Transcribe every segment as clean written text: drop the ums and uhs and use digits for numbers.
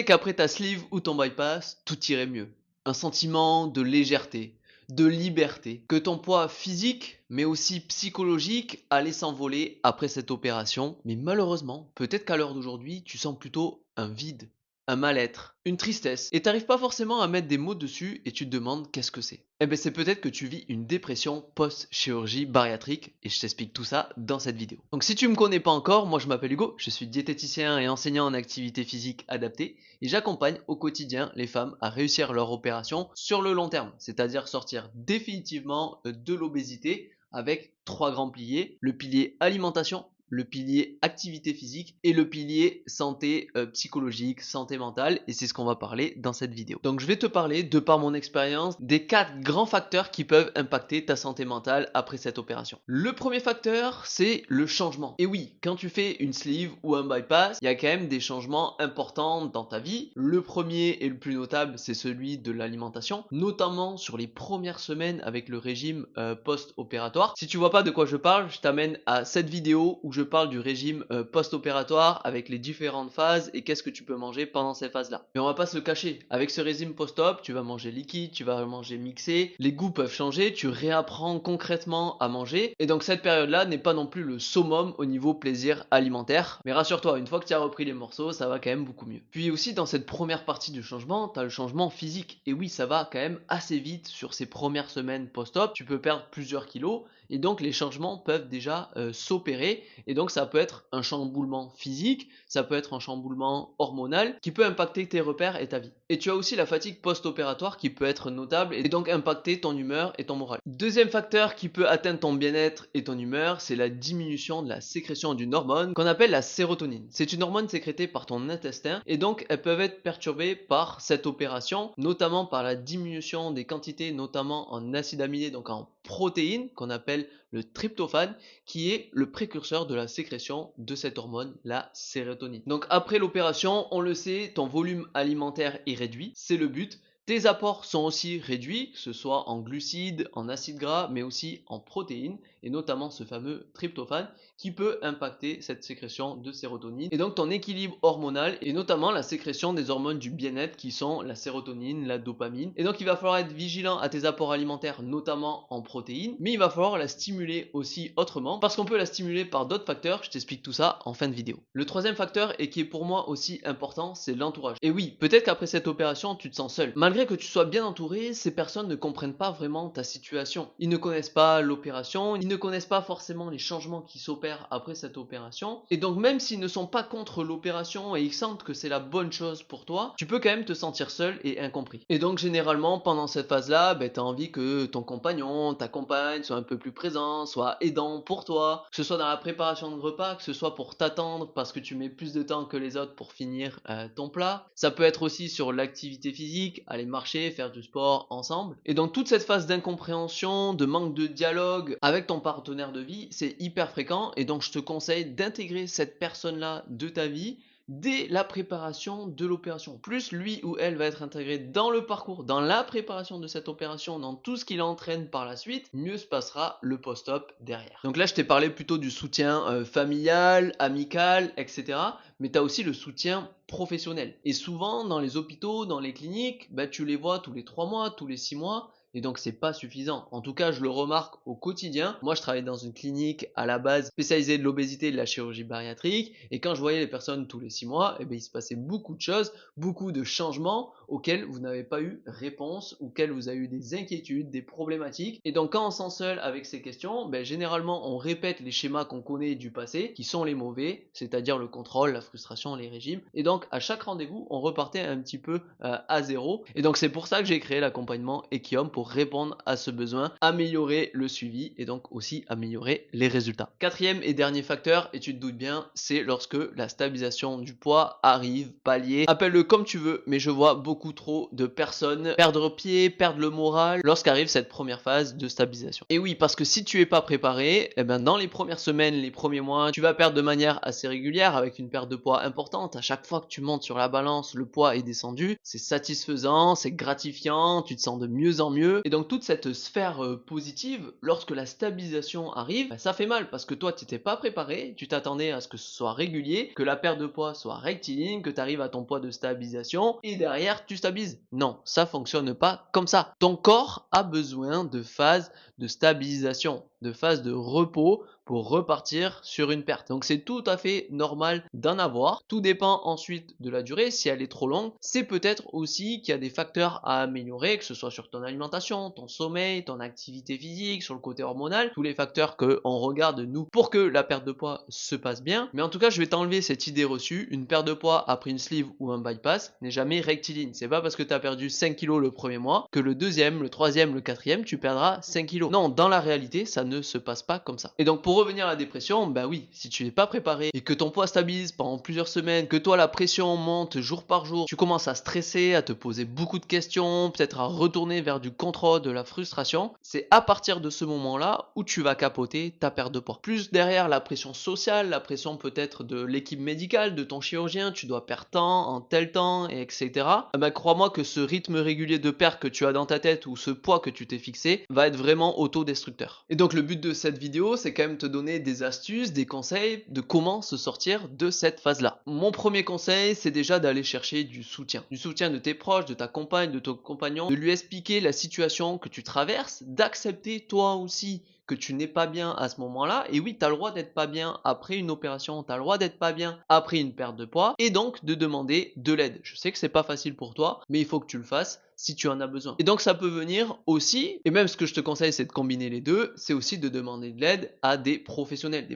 Et qu'après ta sleeve ou ton bypass, tout irait mieux. Un sentiment de légèreté, de liberté, que ton poids physique, mais aussi psychologique, allait s'envoler après cette opération. Mais malheureusement, peut-être qu'à l'heure d'aujourd'hui, tu sens plutôt un vide, un mal-être, une tristesse, et t'arrives pas forcément à mettre des mots dessus et tu te demandes qu'est-ce que c'est. Eh bien c'est peut-être que tu vis une dépression post-chirurgie bariatrique et je t'explique tout ça dans cette vidéo. Donc si tu me connais pas encore, moi je m'appelle Hugo, je suis diététicien et enseignant en activité physique adaptée et j'accompagne au quotidien les femmes à réussir leur opération sur le long terme, c'est-à-dire sortir définitivement de l'obésité avec trois grands piliers, le pilier alimentation, le pilier activité physique et le pilier santé psychologique, santé mentale, et c'est ce qu'on va parler dans cette vidéo. Donc je vais te parler, de par mon expérience, des 4 grands facteurs qui peuvent impacter ta santé mentale après cette opération. Le premier facteur, c'est le changement. Et oui, quand tu fais une sleeve ou un bypass, il y a quand même des changements importants dans ta vie. Le premier et le plus notable, c'est celui de l'alimentation, notamment sur les premières semaines avec le régime post-opératoire. Si tu vois pas de quoi je parle, je t'amène à cette vidéo où je parle du régime post-opératoire avec les différentes phases et qu'est-ce que tu peux manger pendant ces phases-là. Mais on va pas se le cacher, avec ce régime post-op, tu vas manger liquide, tu vas manger mixé, les goûts peuvent changer, tu réapprends concrètement à manger et donc cette période-là n'est pas non plus le summum au niveau plaisir alimentaire. Mais rassure-toi, une fois que tu as repris les morceaux, ça va quand même beaucoup mieux. Puis aussi dans cette première partie du changement, tu as le changement physique et oui, ça va quand même assez vite sur ces premières semaines post-op, tu peux perdre plusieurs kilos et donc les changements peuvent déjà s'opérer et donc ça peut être un chamboulement physique, ça peut être un chamboulement hormonal qui peut impacter tes repères et ta vie. Et tu as aussi la fatigue post-opératoire qui peut être notable et donc impacter ton humeur et ton moral. Deuxième facteur qui peut atteindre ton bien-être et ton humeur, c'est la diminution de la sécrétion d'une hormone qu'on appelle la sérotonine. C'est une hormone sécrétée par ton intestin et donc elles peuvent être perturbées par cette opération, notamment par la diminution des quantités, notamment en acides aminés, donc en protéines qu'on appelle le tryptophane, qui est le précurseur de la sécrétion de cette hormone, la sérotonine. Donc après l'opération, on le sait, ton volume alimentaire est réduit, c'est le but. Tes apports sont aussi réduits, que ce soit en glucides, en acides gras, mais aussi en protéines, et notamment ce fameux tryptophane qui peut impacter cette sécrétion de sérotonine. Et donc ton équilibre hormonal, et notamment la sécrétion des hormones du bien-être qui sont la sérotonine, la dopamine. Et donc il va falloir être vigilant à tes apports alimentaires, notamment en protéines, mais il va falloir la stimuler aussi autrement, parce qu'on peut la stimuler par d'autres facteurs, je t'explique tout ça en fin de vidéo. Le troisième facteur, et qui est pour moi aussi important, c'est l'entourage. Et oui, peut-être qu'après cette opération, tu te sens seul. Malgré que tu sois bien entouré, ces personnes ne comprennent pas vraiment ta situation. Ils ne connaissent pas l'opération, ils ne connaissent pas forcément les changements qui s'opèrent après cette opération. Et donc même s'ils ne sont pas contre l'opération et ils sentent que c'est la bonne chose pour toi, tu peux quand même te sentir seul et incompris. Et donc généralement pendant cette phase-là, tu as envie que ton compagnon, ta compagne soit un peu plus présent, soit aidant pour toi, que ce soit dans la préparation de repas, que ce soit pour t'attendre parce que tu mets plus de temps que les autres pour finir ton plat. Ça peut être aussi sur l'activité physique, aller marcher, faire du sport ensemble. Et donc toute cette phase d'incompréhension, de manque de dialogue avec ton partenaire de vie, c'est hyper fréquent et donc je te conseille d'intégrer cette personne-là de ta vie dès la préparation de l'opération. Plus lui ou elle va être intégré dans le parcours, dans la préparation de cette opération, dans tout ce qui l'entraîne par la suite, mieux se passera le post-op derrière. Donc là, je t'ai parlé plutôt du soutien familial, amical, etc. Mais tu as aussi le soutien professionnel. Et souvent, dans les hôpitaux, dans les cliniques, tu les vois tous les 3 mois, tous les 6 mois. Et donc c'est pas suffisant. En tout cas, je le remarque au quotidien. Moi, je travaille dans une clinique à la base spécialisée de l'obésité et de la chirurgie bariatrique. Et quand je voyais les personnes tous les 6 mois, il se passait beaucoup de choses, beaucoup de changements auxquels vous n'avez pas eu réponse, auxquels vous avez eu des inquiétudes, des problématiques. Et donc quand on se sent seul avec ces questions, généralement on répète les schémas qu'on connaît du passé, qui sont les mauvais, c'est-à-dire le contrôle, la frustration, les régimes. Et donc à chaque rendez-vous, on repartait un petit peu à zéro. Et donc c'est pour ça que j'ai créé l'accompagnement Equiom pour répondre à ce besoin, améliorer le suivi et donc aussi améliorer les résultats. Quatrième et dernier facteur, et tu te doutes bien, c'est lorsque la stabilisation du poids arrive, palier, appelle-le comme tu veux, mais je vois beaucoup beaucoup trop de personnes perdre pied, perdre le moral lorsqu'arrive cette première phase de stabilisation. Et oui, parce que si tu es pas préparé, eh ben dans les premières semaines, les premiers mois, tu vas perdre de manière assez régulière avec une perte de poids importante. À chaque fois que tu montes sur la balance, le poids est descendu. C'est satisfaisant, c'est gratifiant, tu te sens de mieux en mieux. Et donc toute cette sphère positive, lorsque la stabilisation arrive, ben, ça fait mal parce que toi, tu n'étais pas préparé, tu t'attendais à ce que ce soit régulier, que la perte de poids soit rectiligne, que tu arrives à ton poids de stabilisation et derrière, tu stabilises. Non, ça fonctionne pas comme ça. Ton corps a besoin de phases de stabilisation, de phase de repos pour repartir sur une perte. Donc c'est tout à fait normal d'en avoir. Tout dépend ensuite de la durée. Si elle est trop longue, c'est peut-être aussi qu'il y a des facteurs à améliorer, que ce soit sur ton alimentation, ton sommeil, ton activité physique, sur le côté hormonal, tous les facteurs qu'on regarde nous pour que la perte de poids se passe bien. Mais en tout cas, je vais t'enlever cette idée reçue. Une perte de poids après une sleeve ou un bypass n'est jamais rectiligne. C'est pas parce que tu as perdu 5 kilos le premier mois que le deuxième, le troisième, le quatrième, tu perdras 5 kilos. Non, dans la réalité, ça ne se passe pas comme ça. Et donc pour revenir à la dépression, bah oui, si tu n'es pas préparé et que ton poids stabilise pendant plusieurs semaines, que toi la pression monte jour par jour, tu commences à stresser, à te poser beaucoup de questions, peut-être à retourner vers du contrôle, de la frustration, c'est à partir de ce moment-là où tu vas capoter ta perte de poids. Plus derrière la pression sociale, la pression peut-être de l'équipe médicale, de ton chirurgien, tu dois perdre temps en tel temps, et etc. Bah crois-moi que ce rythme régulier de perte que tu as dans ta tête ou ce poids que tu t'es fixé va être vraiment autodestructeur. Et donc le but de cette vidéo, c'est quand même te donner des astuces, des conseils de comment se sortir de cette phase-là. Mon premier conseil, c'est déjà d'aller chercher du soutien. Du soutien de tes proches, de ta compagne, de ton compagnon, de lui expliquer la situation que tu traverses, d'accepter toi aussi que tu n'es pas bien à ce moment-là. Et oui, tu as le droit d'être pas bien après une opération, tu as le droit d'être pas bien après une perte de poids et donc de demander de l'aide. Je sais que c'est pas facile pour toi, mais il faut que tu le fasses si tu en as besoin. Et donc ça peut venir aussi, et même ce que je te conseille c'est de combiner les deux, c'est aussi de demander de l'aide à des professionnels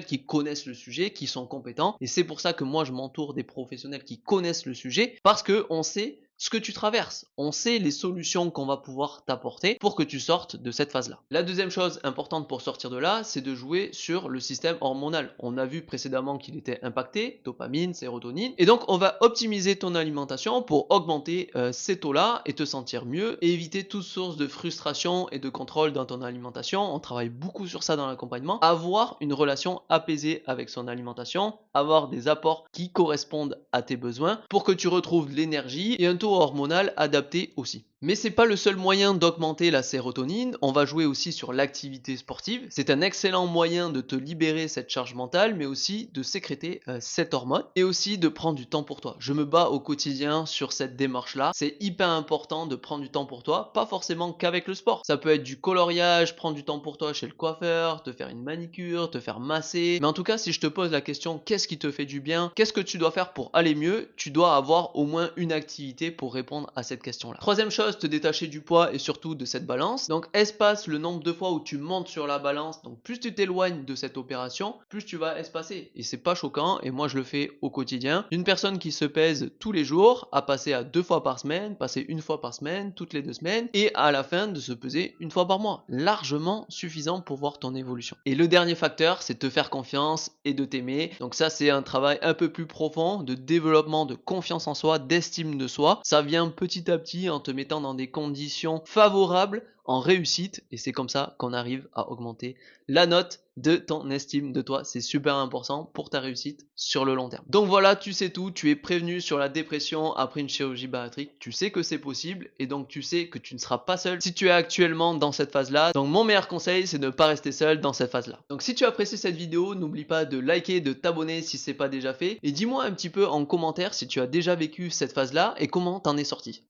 qui connaissent le sujet, qui sont compétents. Et c'est pour ça que moi je m'entoure des professionnels qui connaissent le sujet, parce qu'on sait ce que tu traverses. On sait les solutions qu'on va pouvoir t'apporter pour que tu sortes de cette phase-là. La deuxième chose importante pour sortir de là, c'est de jouer sur le système hormonal. On a vu précédemment qu'il était impacté, dopamine, sérotonine, et donc on va optimiser ton alimentation pour augmenter ces taux-là et te sentir mieux et éviter toute source de frustration et de contrôle dans ton alimentation. On travaille beaucoup sur ça dans l'accompagnement. Avoir une relation apaisée avec son alimentation, avoir des apports qui correspondent à tes besoins pour que tu retrouves l'énergie et un taux hormonal adapté aussi. Mais c'est pas le seul moyen d'augmenter la sérotonine, on va jouer aussi sur l'activité sportive. C'est un excellent moyen de te libérer cette charge mentale, mais aussi de sécréter cette hormone et aussi de prendre du temps pour toi. Je me bats au quotidien sur cette démarche-là. C'est hyper important de prendre du temps pour toi, pas forcément qu'avec le sport. Ça peut être du coloriage, prendre du temps pour toi chez le coiffeur, te faire une manicure, te faire masser. Mais en tout cas, si je te pose la question, qu'est-ce qui te fait du bien? Qu'est-ce que tu dois faire pour aller mieux? Tu dois avoir au moins une activité pour répondre à cette question-là. Troisième chose, te détacher du poids et surtout de cette balance. Donc espace le nombre de fois où tu montes sur la balance. Donc plus tu t'éloignes de cette opération, plus tu vas espacer. Et c'est pas choquant, et moi je le fais au quotidien. Une personne qui se pèse tous les jours a passé à 2 fois par semaine, passer une fois par semaine, toutes les 2 semaines, et à la fin de se peser une fois par mois. Largement suffisant pour voir ton évolution. Et le dernier facteur, c'est de te faire confiance et de t'aimer. Donc ça c'est un travail un peu plus profond de développement de confiance en soi, d'estime de soi. Ça vient petit à petit en te mettant dans des conditions favorables en réussite, et c'est comme ça qu'on arrive à augmenter la note de ton estime de toi. C'est super important pour ta réussite sur le long terme. Donc voilà, tu sais tout, tu es prévenu sur la dépression après une chirurgie bariatrique, tu sais que c'est possible et donc tu sais que tu ne seras pas seul si tu es actuellement dans cette phase-là. Donc mon meilleur conseil, c'est de ne pas rester seul dans cette phase-là. Donc si tu as apprécié cette vidéo, n'oublie pas de liker, de t'abonner si c'est pas déjà fait, et dis-moi un petit peu en commentaire si tu as déjà vécu cette phase-là et comment t'en es sorti.